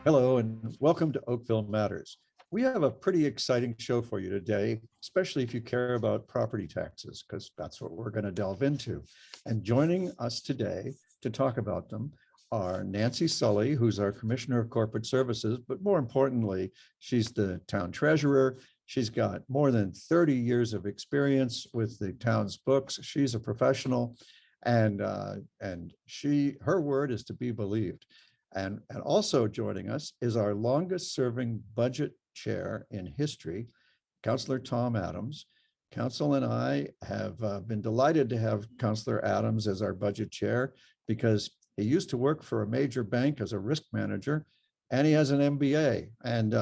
Hello and welcome to Oakville Matters. We have a pretty exciting show for you today, especially if you care about property taxes, because that's what we're going to delve into. And joining us today to talk about them are Nancy Sully, who's our Commissioner of Corporate Services, but more importantly, she's the town treasurer. She's got more than 30 years of experience with the town's books. She's a professional, and her word is to be believed. And also joining us is our longest serving budget chair in history, Councillor Tom Adams. Council and I have been delighted to have Councillor Adams as our budget chair because he used to work for a major bank as a risk manager, and he has an MBA. And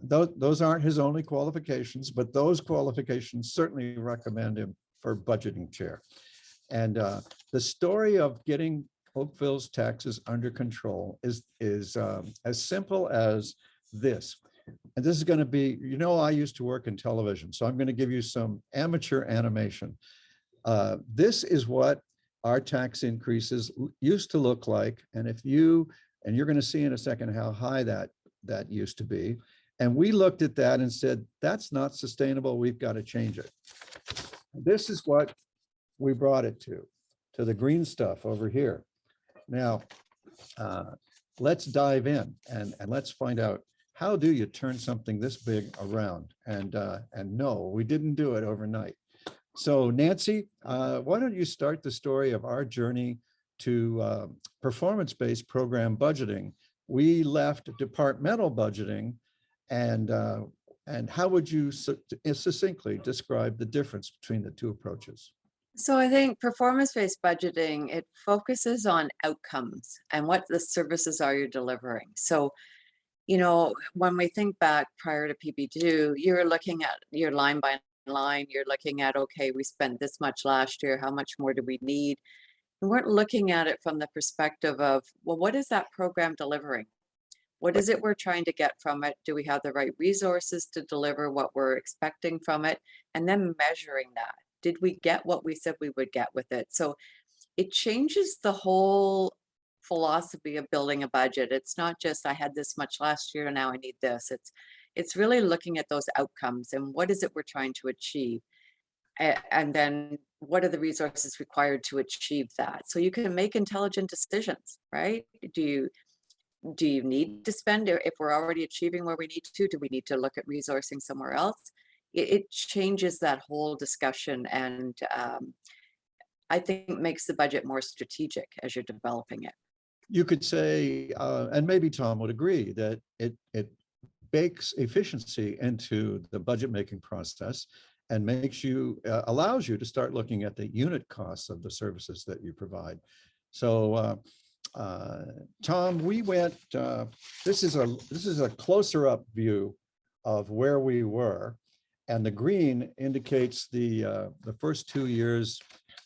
those aren't his only qualifications, but those qualifications certainly recommend him for budgeting chair. And the story of getting Oakville's taxes under control is as simple as this. And this is going to be, I used to work in television, so I'm going to give you some amateur animation. This is what our tax increases used to look like. And you're going to see in a second how high that used to be. And we looked at that and said, that's not sustainable. We've got to change it. This is what we brought it to the green stuff over here. Now, let's dive in and let's find out, how do you turn something this big around? And no, we didn't do it overnight. So Nancy, why don't you start the story of our journey to performance-based program budgeting? We left departmental budgeting, and how would you succinctly describe the difference between the two approaches? So I think performance-based budgeting, it focuses on outcomes and what the services are you're delivering. So, when we think back prior to PB2, you're looking at your line by line, you're looking at, okay, we spent this much last year, how much more do we need? We weren't looking at it from the perspective of, well, what is that program delivering? What is it we're trying to get from it? Do we have the right resources to deliver what we're expecting from it? And then measuring that. Did we get what we said we would get with it? So it changes the whole philosophy of building a budget. It's not just I had this much last year and now I need this. It's really looking at those outcomes and what is it we're trying to achieve, and then what are the resources required to achieve that, so you can make intelligent decisions, right? Do you need to spend, if we're already achieving where we need to? Do we need to look at resourcing somewhere else? It changes that whole discussion, and I think makes the budget more strategic as you're developing it. You could say, and maybe Tom would agree, that it bakes efficiency into the budget making process and allows you to start looking at the unit costs of the services that you provide. So Tom, we went, this is a closer up view of where we were. And the green indicates the first 2 years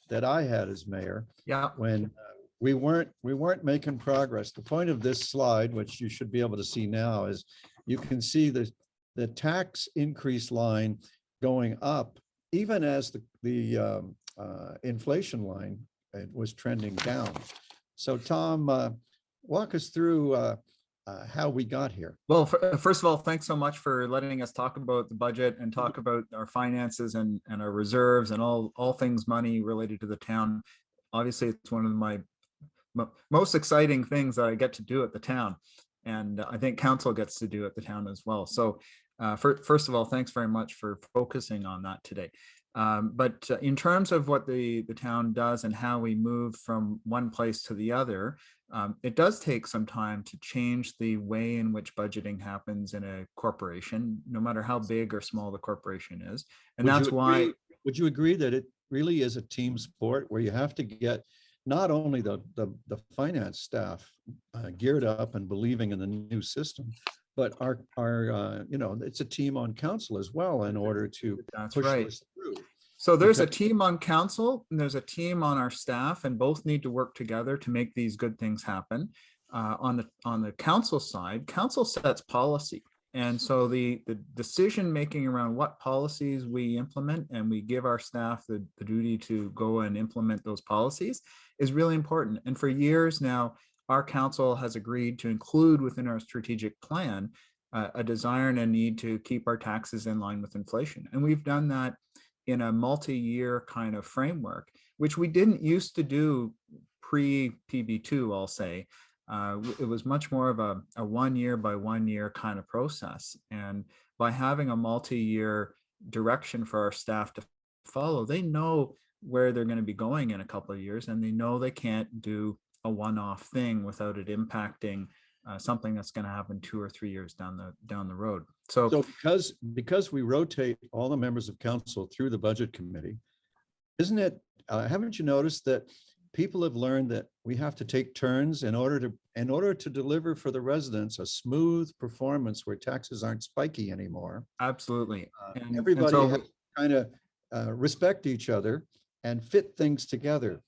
that I had as mayor. Yeah. When we weren't making progress. The point of this slide, which you should be able to see now, is you can see the tax increase line going up, even as the inflation line was trending down. So Tom, walk us through how we got here. Well, first of all, thanks so much for letting us talk about the budget and talk about our finances and our reserves and all things money related to the town. Obviously, it's one of my most exciting things that I get to do at the town, and I think council gets to do at the town as well. So first of all, thanks very much for focusing on that today. But in terms of what the town does and how we move from one place to the other, it does take some time to change the way in which budgeting happens in a corporation, no matter how big or small the corporation is. And that's why. Would you agree that it really is a team sport where you have to get not only the finance staff geared up and believing in the new system, but our it's a team on council as well in order to push this through. So there's a team on council and there's a team on our staff, and both need to work together to make these good things happen. On the council side, council sets policy. And so the decision making around what policies we implement, and we give our staff the duty to go and implement those policies, is really important. And for years now, our council has agreed to include within our strategic plan a desire and a need to keep our taxes in line with inflation. And we've done that in a multi-year kind of framework, which we didn't used to do pre-PB2, I'll say. It was much more of a 1 year by 1 year kind of process. And by having a multi-year direction for our staff to follow, they know where they're going to be going in a couple of years, and they know they can't do a one-off thing without it impacting something that's going to happen 2 or 3 years down the road. So because we rotate all the members of council through the budget committee, isn't it, haven't you noticed that people have learned that we have to take turns in order to deliver for the residents a smooth performance where taxes aren't spiky anymore? Absolutely. Everybody has to kind of respect each other and fit things together.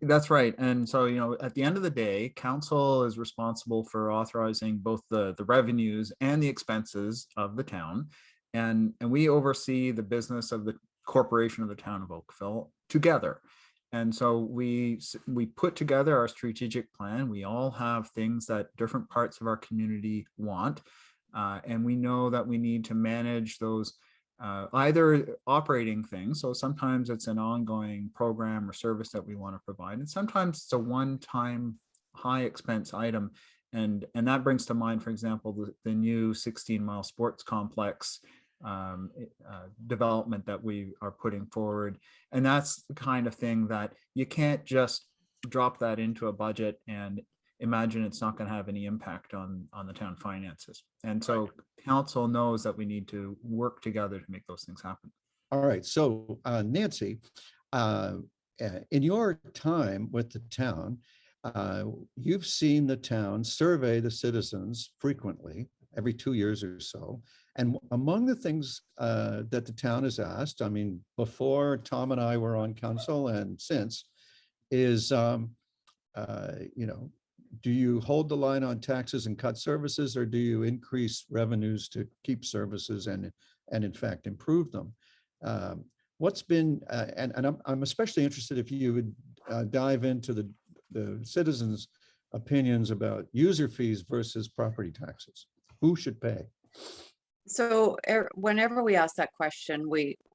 That's right. And so, at the end of the day, council is responsible for authorizing both the revenues and the expenses of the town. And we oversee the business of the corporation of the town of Oakville together. And so we put together our strategic plan. We all have things that different parts of our community want. And we know that we need to manage those either operating things. So sometimes it's an ongoing program or service that we want to provide. And sometimes it's a one-time high expense item. And that brings to mind, for example, the new 16-mile sports complex development that we are putting forward. And that's the kind of thing that you can't just drop that into a budget and imagine it's not going to have any impact on the town finances. And so council knows that we need to work together to make those things happen. All right. So Nancy, in your time with the town, you've seen the town survey the citizens frequently, every 2 years or so. And among the things that the town has asked, I mean, before Tom and I were on council and since, is, do you hold the line on taxes and cut services, or do you increase revenues to keep services and in fact improve them? What's been, and I'm especially interested if you would dive into the citizens' opinions about user fees versus property taxes. Who should pay? So whenever we ask that question,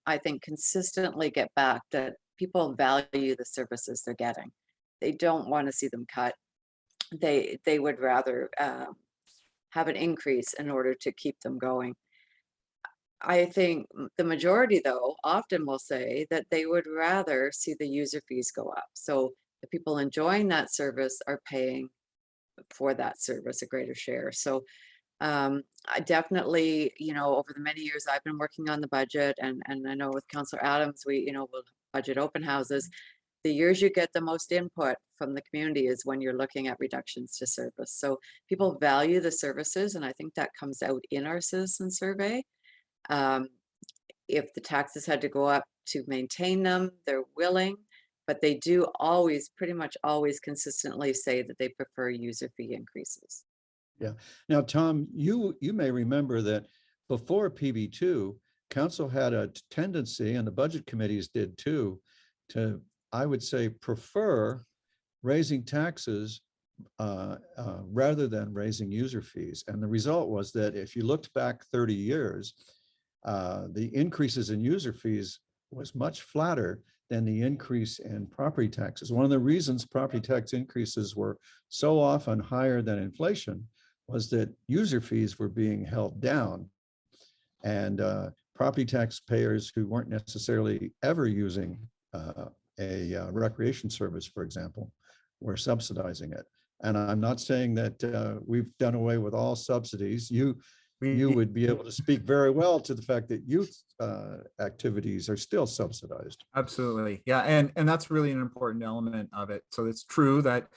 I think, consistently get back that people value the services they're getting. They don't want to see them cut. They would rather have an increase in order to keep them going. I think the majority, though, often will say that they would rather see the user fees go up. So the people enjoying that service are paying for that service a greater share. So I definitely, over the many years I've been working on the budget, and I know with Councillor Adams, we'll budget open houses. The years you get the most input from the community is when you're looking at reductions to service. So people value the services, and I think that comes out in our citizen survey. If the taxes had to go up to maintain them, they're willing, but they do pretty much always consistently say that they prefer user fee increases. Yeah. Now, Tom, you may remember that before PB2, council had a tendency, and the budget committees did too, to, I would say, prefer raising taxes rather than raising user fees. And the result was that if you looked back 30 years, the increases in user fees was much flatter than the increase in property taxes. One of the reasons property tax increases were so often higher than inflation was that user fees were being held down, and property taxpayers who weren't necessarily ever using a recreation service, for example, were subsidizing it. And I'm not saying that we've done away with all subsidies. You would be able to speak very well to the fact that youth activities are still subsidized. Absolutely. Yeah. And that's really an important element of it. So it's true that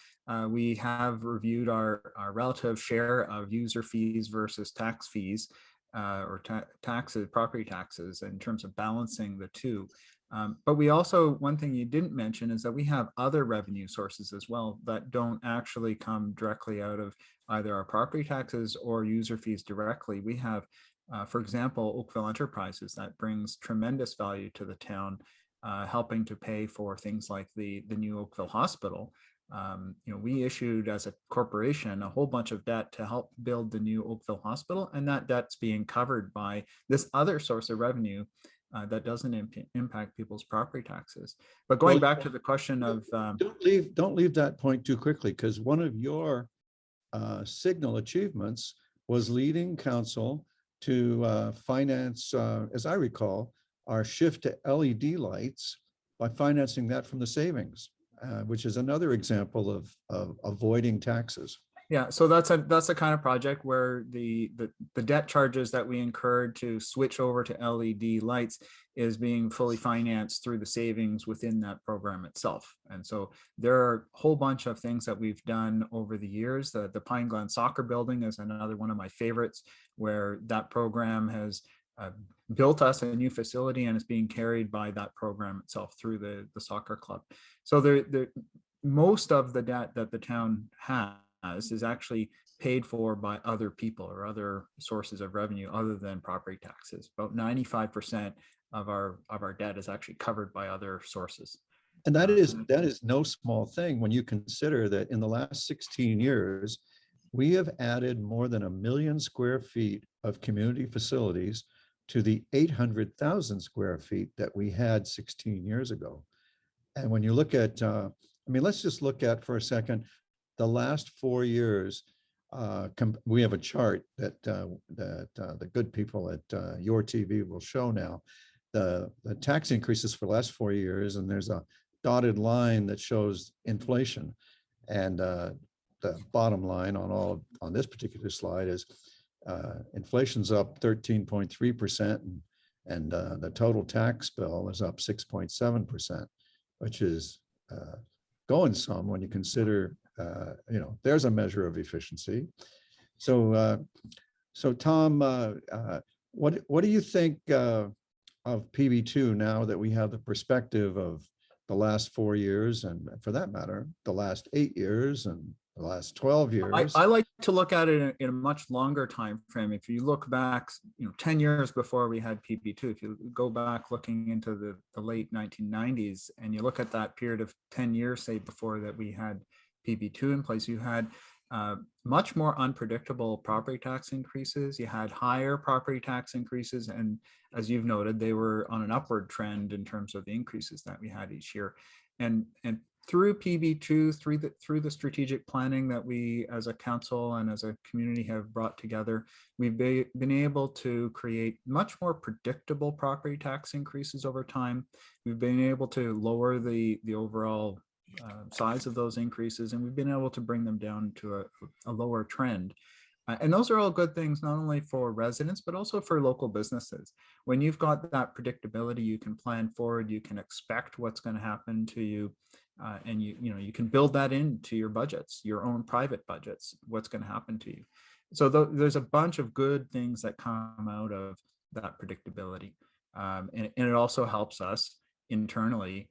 we have reviewed our relative share of user fees versus tax fees or taxes, property taxes, in terms of balancing the two. But we also, one thing you didn't mention is that we have other revenue sources as well that don't actually come directly out of either our property taxes or user fees directly. We have, for example, Oakville Enterprises that brings tremendous value to the town, helping to pay for things like the new Oakville Hospital. We issued as a corporation a whole bunch of debt to help build the new Oakville Hospital, and that debt's being covered by this other source of revenue that doesn't impact people's property taxes. But going back to the question of don't leave that point too quickly, because one of your signal achievements was leading council to finance, as I recall, our shift to LED lights by financing that from the savings, which is another example of avoiding taxes. Yeah, so that's a kind of project where the debt charges that we incurred to switch over to LED lights is being fully financed through the savings within that program itself. And so there are a whole bunch of things that we've done over the years. The Pine Glen Soccer Building is another one of my favorites, where that program has built us a new facility and is being carried by that program itself through the soccer club. So the most of the debt that the town has is actually paid for by other people or other sources of revenue other than property taxes. About 95% of our debt is actually covered by other sources. And that is no small thing when you consider that in the last 16 years, we have added more than 1 million square feet of community facilities to the 800,000 square feet that we had 16 years ago. And when you look at, let's just look at for a second, the last 4 years, we have a chart that the good people at Your TV will show now. The tax increases for the last 4 years, and there's a dotted line that shows inflation. And the bottom line on this particular slide is inflation's up 13.3%, and the total tax bill is up 6.7%, which is going some when you consider there's a measure of efficiency. So Tom, what do you think of PB2 now that we have the perspective of the last 4 years, and for that matter, the last 8 years and the last 12 years? I like to look at it in a much longer time frame. If you look back, 10 years before we had PB2, if you go back looking into the late 1990s, and you look at that period of 10 years, say, before that we had PB2 in place, you had much more unpredictable property tax increases. You had higher property tax increases, and as you've noted, they were on an upward trend in terms of the increases that we had each year. And through PB2, through the strategic planning that we as a council and as a community have brought together, we've been able to create much more predictable property tax increases over time. We've been able to lower the overall size of those increases, and we've been able to bring them down to a lower trend. And those are all good things, not only for residents, but also for local businesses. When you've got that predictability, you can plan forward, you can expect what's going to happen to you, and you can build that into your budgets, your own private budgets, what's going to happen to you. So there's a bunch of good things that come out of that predictability. And it also helps us internally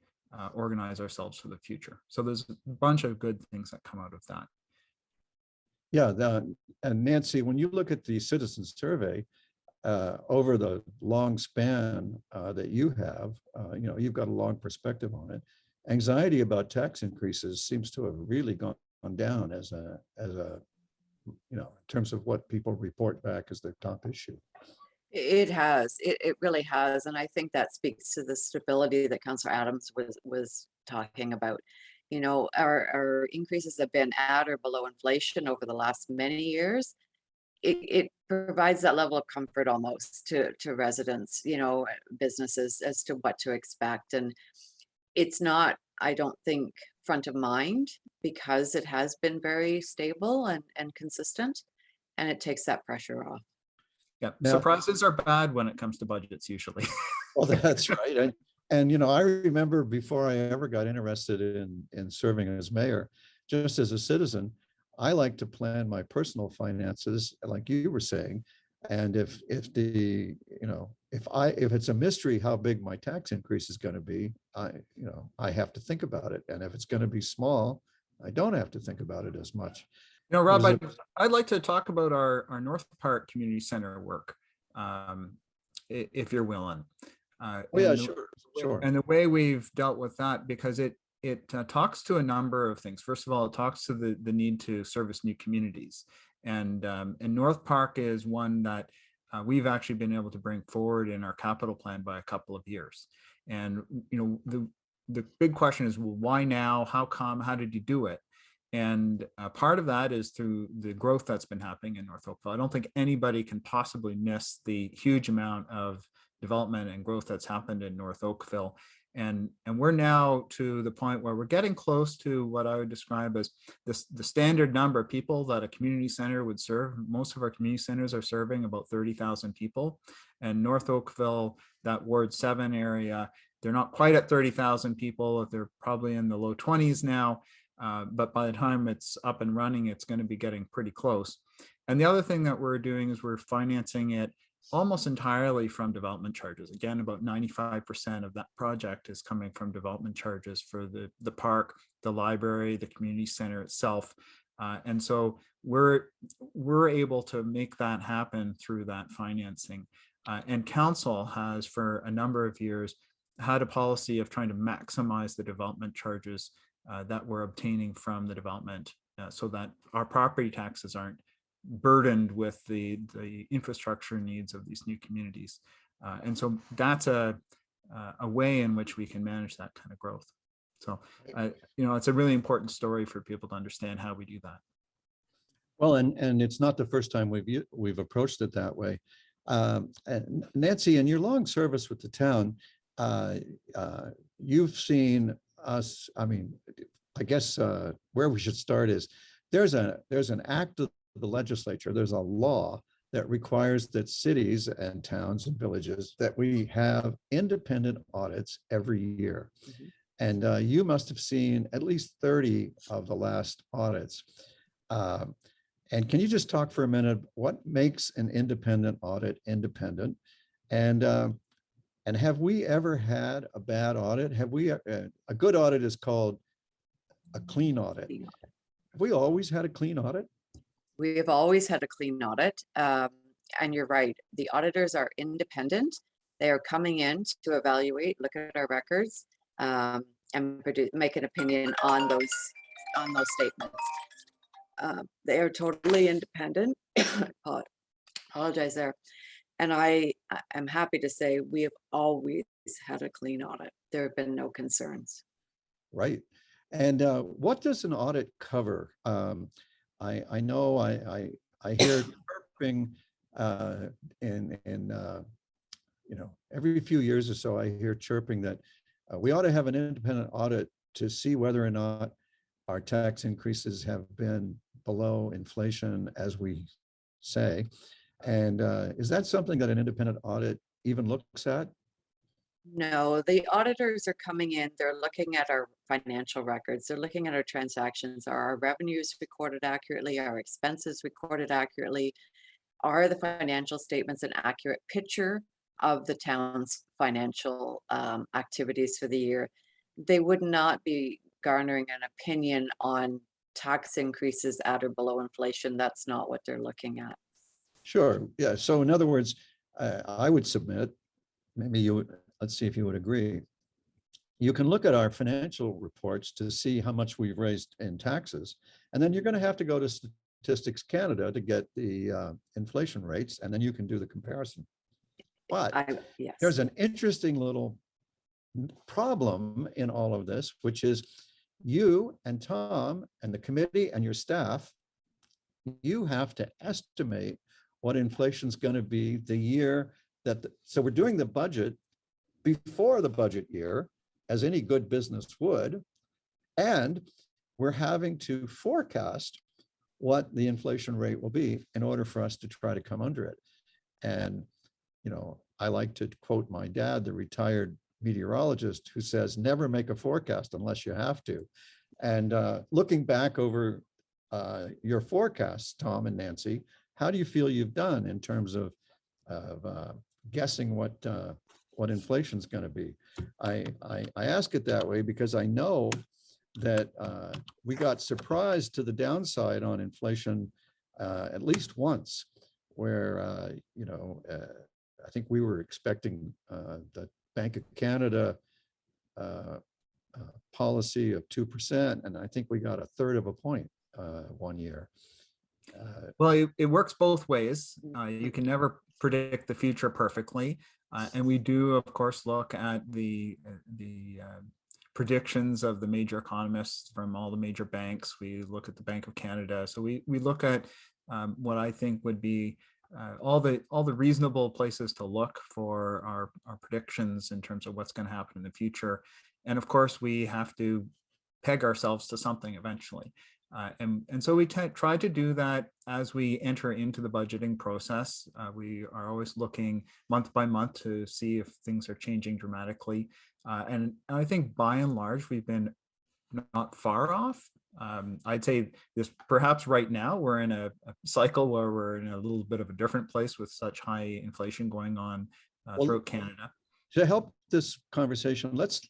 organize ourselves for the future. So there's a bunch of good things that come out of that. Yeah, and Nancy, when you look at the citizen survey over the long span that you have, you've got a long perspective on it. Anxiety about tax increases seems to have really gone down as a in terms of what people report back as their top issue. It has. It really has. And I think that speaks to the stability that Councillor Adams was talking about. Our increases have been at or below inflation over the last many years. It provides that level of comfort almost to residents, businesses, as to what to expect. And it's not, I don't think, front of mind, because it has been very stable and consistent, and it takes that pressure off. Yeah, surprises are bad when it comes to budgets usually. Well, that's right. And I remember before I ever got interested in serving as mayor, just as a citizen, I like to plan my personal finances, like you were saying. And if it's a mystery how big my tax increase is going to be, I have to think about it. And if it's going to be small, I don't have to think about it as much. Rob, I'd like to talk about our North Park Community Center work, if you're willing. Oh yeah, sure. And the way we've dealt with that, because it it talks to a number of things. First of all, it talks to the need to service new communities. And North Park is one that we've actually been able to bring forward in our capital plan by a couple of years. And, you know, the big question is, well, why now? How come? How did you do it? And part of that is through the growth that's been happening in North Oakville. I don't think anybody can possibly miss the huge amount of development and growth that's happened in North Oakville. And we're now to the point where we're getting close to what I would describe as the standard number of people that a community center would serve. Most of our community centers are serving about 30,000 people. And North Oakville, that Ward 7 area, they're not quite at 30,000 people. They're probably in the low 20s now. But by the time it's up and running, it's going to be getting pretty close. And the other thing that we're doing is we're financing it almost entirely from development charges. Again, about 95% of that project is coming from development charges for the park, the library, the community center itself. And so we're able to make that happen through that financing. And council has, for a number of years, had a policy of trying to maximize the development charges that we're obtaining from the development so that our property taxes aren't burdened with the infrastructure needs of these new communities. And so that's a way in which we can manage that kind of growth. So, you know, it's a really important story for people to understand how we do that. Well, and it's not the first time we've approached it that way. And Nancy, in your long service with the town, you've seen us, I mean, I guess where we should start is there's an act of the legislature, there's a law that requires that cities and towns and villages that we have independent audits every year. Mm-hmm. And you must have seen at least 30 of the last audits. And can you just talk for a minute, what makes an independent audit independent? And have we ever had a bad audit? Have we, a good audit is called a clean audit. Have we always had a clean audit? We have always had a clean audit. And you're right, the auditors are independent. They are coming in to evaluate, look at our records, and make an opinion on those statements. They are totally independent. Apologize there. And I am happy to say we have always had a clean audit. There have been no concerns. Right. And what does an audit cover? I know I hear chirping in you know, every few years or so I hear chirping that we ought to have an independent audit to see whether or not our tax increases have been below inflation, as we say. And is that something that an independent audit even looks at? No, the auditors are coming in, they're looking at our financial records, they're looking at our transactions. Are our revenues recorded accurately? Are expenses recorded accurately? Are the financial statements an accurate picture of the town's financial activities for the year? They would not be garnering an opinion on tax increases at or below inflation. That's not what they're looking at. Sure. Yeah. So in other words, I would submit, maybe you would, let's see if you would agree. You can look at our financial reports to see how much we've raised in taxes, and then you're going to have to go to Statistics Canada to get the inflation rates, and then you can do the comparison. But yes, there's an interesting little problem in all of this, which is you and Tom and the committee and your staff, you have to estimate what inflation's going to be the year that, so we're doing the budget before the budget year, as any good business would, and we're having to forecast what the inflation rate will be in order for us to try to come under it. And, you know, I like to quote my dad, the retired meteorologist, who says, never make a forecast unless you have to. And looking back over your forecasts, Tom and Nancy, how do you feel you've done in terms of guessing what inflation is going to be? I ask it that way because I know that we got surprised to the downside on inflation at least once, where you know, I think we were expecting the Bank of Canada policy of 2%, and I think we got a third of a point one year. Well, it works both ways. You can never predict the future perfectly. And we do, of course, look at the predictions of the major economists from all the major banks. We look at the Bank of Canada. So we look at what I think would be all the reasonable places to look for our predictions in terms of what's going to happen in the future. And of course, we have to peg ourselves to something eventually. And so we try to do that as we enter into the budgeting process. We are always looking month by month to see if things are changing dramatically. And I think by and large, we've been not far off. I'd say this perhaps right now we're in a cycle where we're in a little bit of a different place with such high inflation going on throughout Canada. To help this conversation, let's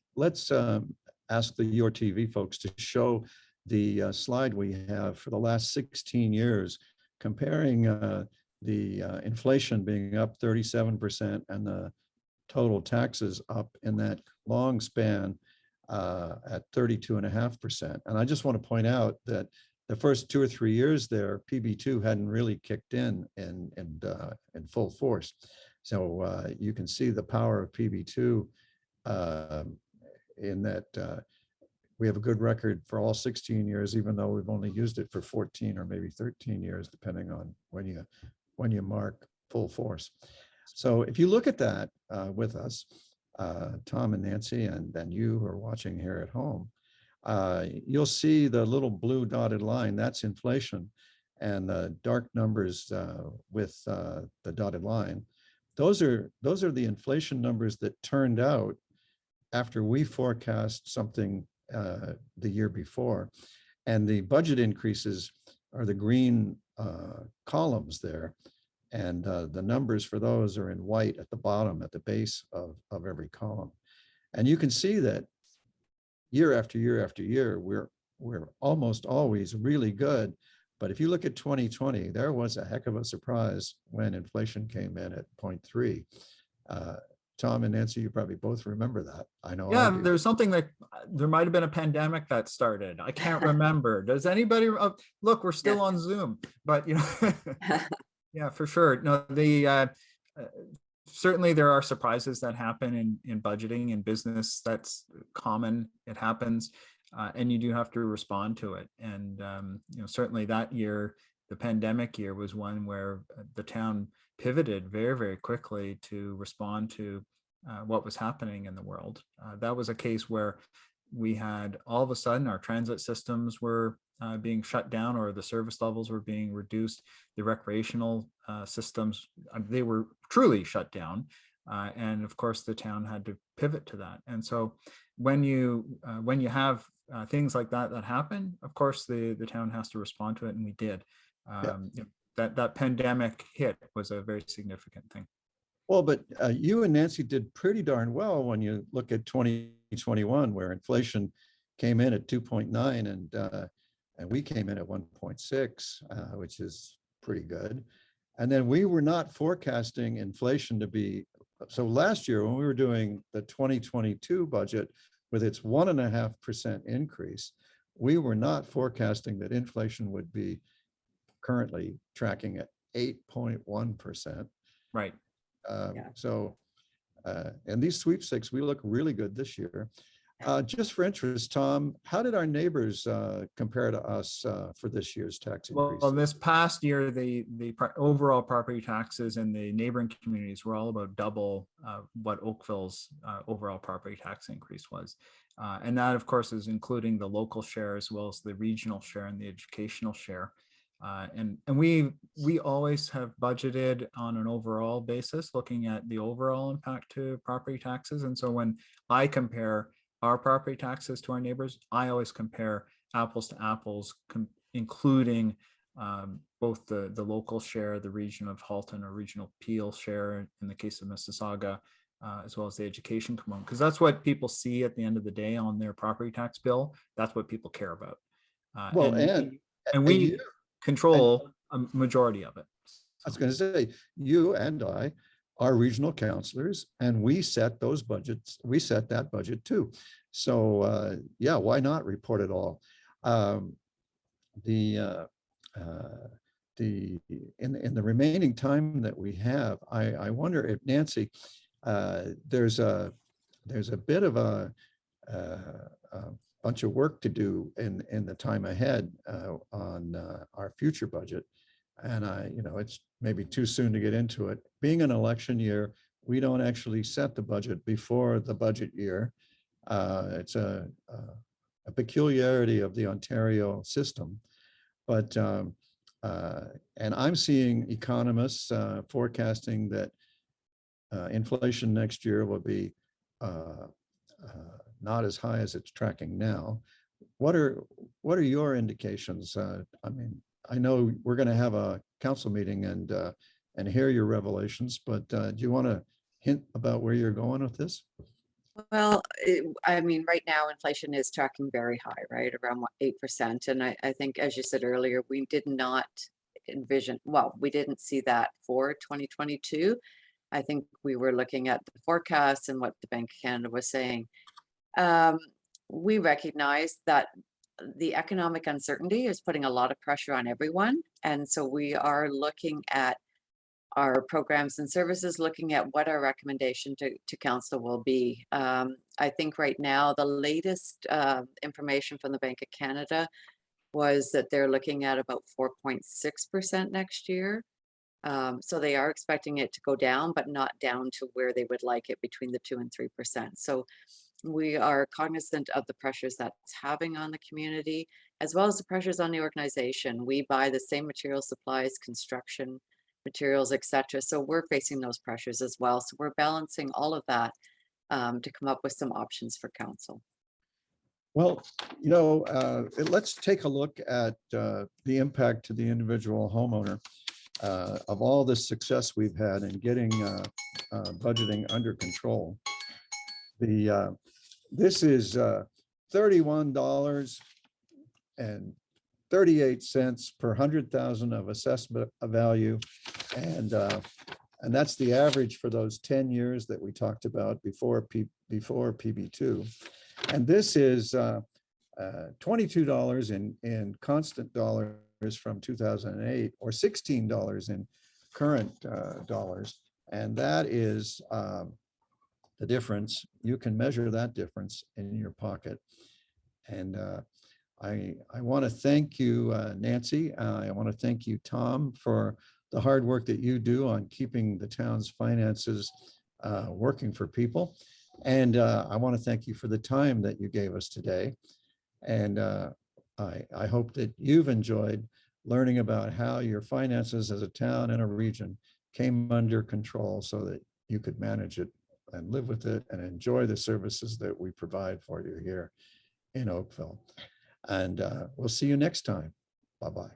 ask the Your TV folks to show the slide we have for the last 16 years, comparing the inflation being up 37% and the total taxes up in that long span at 32.5%. And I just want to point out that the first 2 or 3 years there, PB2 hadn't really kicked in full force. So you can see the power of PB2 in that we have a good record for all 16 years, even though we've only used it for 14 or maybe 13 years, depending on when you mark full force. So if you look at that with us, Tom and Nancy, and then you who are watching here at home, you'll see the little blue dotted line, that's inflation, and the dark numbers with the dotted line. Those are the inflation numbers that turned out after we forecast something the year before. And the budget increases are the green columns there. And the numbers for those are in white at the bottom, at the base of every column. And you can see that year after year after year, we're almost always really good. But if you look at 2020, there was a heck of a surprise when inflation came in at 0.3. Tom and Nancy, you probably both remember that. I know. Yeah, there's something like there might have been a pandemic that started. I can't remember. Does anybody look? We're still on Zoom, but you know, yeah, for sure. No, certainly there are surprises that happen in budgeting and business. That's common. It happens, and you do have to respond to it. And you know, certainly that year, the pandemic year, was one where the town pivoted very, very quickly to respond to what was happening in the world. That was a case where we had all of a sudden our transit systems were being shut down, or the service levels were being reduced. The recreational systems, they were truly shut down. And of course, the town had to pivot to that. And so when you have things like that happen, of course, the town has to respond to it, and we did. You know, that pandemic hit was a very significant thing. Well, but you and Nancy did pretty darn well when you look at 2021, where inflation came in at 2.9 and we came in at 1.6, which is pretty good. And then we were not forecasting inflation to be, so last year when we were doing the 2022 budget with its 1.5% increase, we were not forecasting that inflation would be currently tracking at 8.1%. Right. So, and these sweepstakes, we look really good this year. Just for interest, Tom, how did our neighbors compare to us for this year's tax increase? Well, this past year, the overall property taxes in the neighboring communities were all about double what Oakville's overall property tax increase was. And that, of course, is including the local share as well as the regional share and the educational share. And we always have budgeted on an overall basis, looking at the overall impact to property taxes. And so when I compare our property taxes to our neighbors, I always compare apples to apples, including both the local share, the region of Halton or regional Peel share in the case of Mississauga, as well as the education component, because that's what people see at the end of the day on their property tax bill. That's what people care about. Well, and we control a majority of it. I was going to say, you and I are regional councillors, and we set those budgets. We set that budget too. So yeah, why not report it all? The in the remaining time that we have, I wonder if Nancy, there's a bit of a bunch of work to do in the time ahead on our future budget. And it's maybe too soon to get into it. Being an election year, we don't actually set the budget before the budget year. It's a peculiarity of the Ontario system. But and I'm seeing economists forecasting that inflation next year will be not as high as it's tracking now. What are your indications? I mean, I know we're going to have a council meeting and hear your revelations, but do you want to hint about where you're going with this? Well, I mean, right now inflation is tracking very high, right? Around 8%. And I think, as you said earlier, we did not envision, well, we didn't see that for 2022. I think we were looking at the forecasts and what the Bank of Canada was saying. We recognize that the economic uncertainty is putting a lot of pressure on everyone. And so we are looking at our programs and services, looking at what our recommendation to council will be. I think right now, the latest information from the Bank of Canada was that they're looking at about 4.6% next year. So they are expecting it to go down, but not down to where they would like it, between the 2 and 3%. So we are cognizant of the pressures that's having on the community, as well as the pressures on the organization. We buy the same material supplies, construction materials, etc. So we're facing those pressures as well. So we're balancing all of that to come up with some options for council. Well, let's take a look at the impact to the individual homeowner of all the success we've had in getting budgeting under control. This is $31.38 per 100,000 of assessment value, and that's the average for those 10 years that we talked about before PB2. And this is $22 in constant dollars from 2008, or $16 in current dollars, and that is the difference. You can measure that difference in your pocket. And I want to thank you, Nancy. I want to thank you, Tom, for the hard work that you do on keeping the town's finances working for people. And I want to thank you for the time that you gave us today. And I hope that you've enjoyed learning about how your finances as a town and a region came under control so that you could manage it and live with it and enjoy the services that we provide for you here in Oakville. And we'll see you next time. Bye-bye.